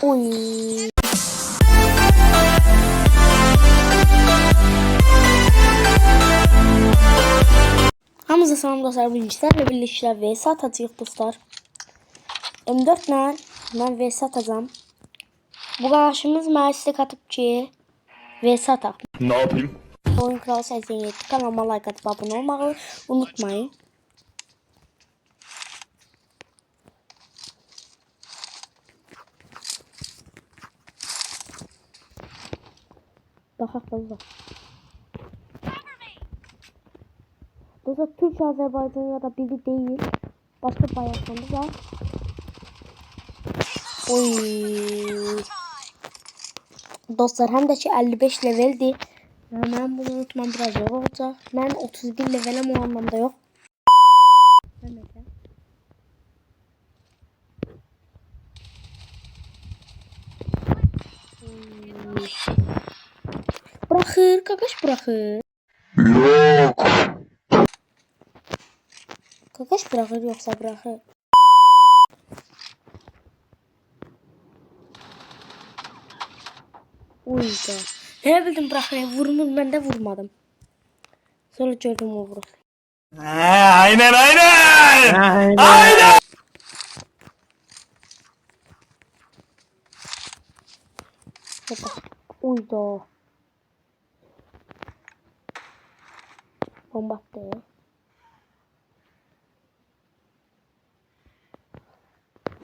Oy. Hamza salam dostlar, birincilerle birlikte vs atacağıq dostlar. M4 ilə mən vs atacağım. Bu qardaşımız mənə istek atıp ki vs ataq. Ne yapayım? Oyun Kralı 87 kanalıma like atıp abone olmayı unutmayın. Baxaq dostlar. Dostlar Türk Azerbaycan ya da biri değil. Başka bayraklarımız var. Oy. Dostlar hem de ki 55 leveldi. Ben bunu unutmam biraz zor olacak. Ben 31 levelim o anlamda yok. Bırakır, kakaş bırakır. Yok. Kakaş bırakır yoksa bırakır. Uydu. Ne bildim bırakır, vurmuş, ben de vurmadım. Sonra gördüm o vurur. Aynen aynen. Aynen. Uydu. Bomba attı.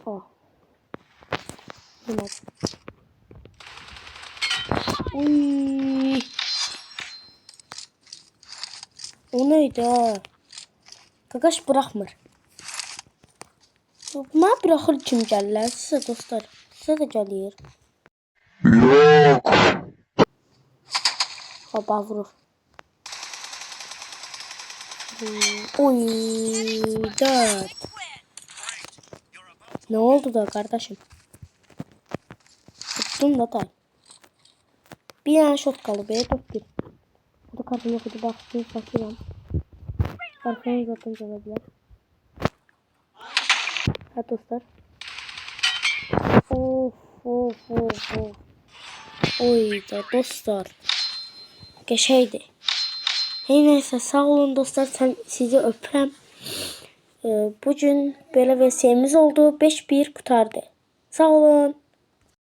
Oh. Yine. Uy. O neydi ha? Kakaş bırakmır. Ben bırakır kim gəlirlər sizə dostlar. Sizə də gəlir. Yok. Baba vurur. Uy. 4. Ne oldu da kardeşim? Tuttum da tay. Bir yana shot kalı be. 4-1. Bu da kartım yok idi. Bak bir fakirəm. Arkanı zaten gelebilir. Ha dostlar. Of of of of. Oy da dostlar. Geçeydi. Hey neyse sağ olun dostlar. Sizi öpürəm. Bugün böyle VS'miz oldu. 5-1 kurtardı. Sağ olun.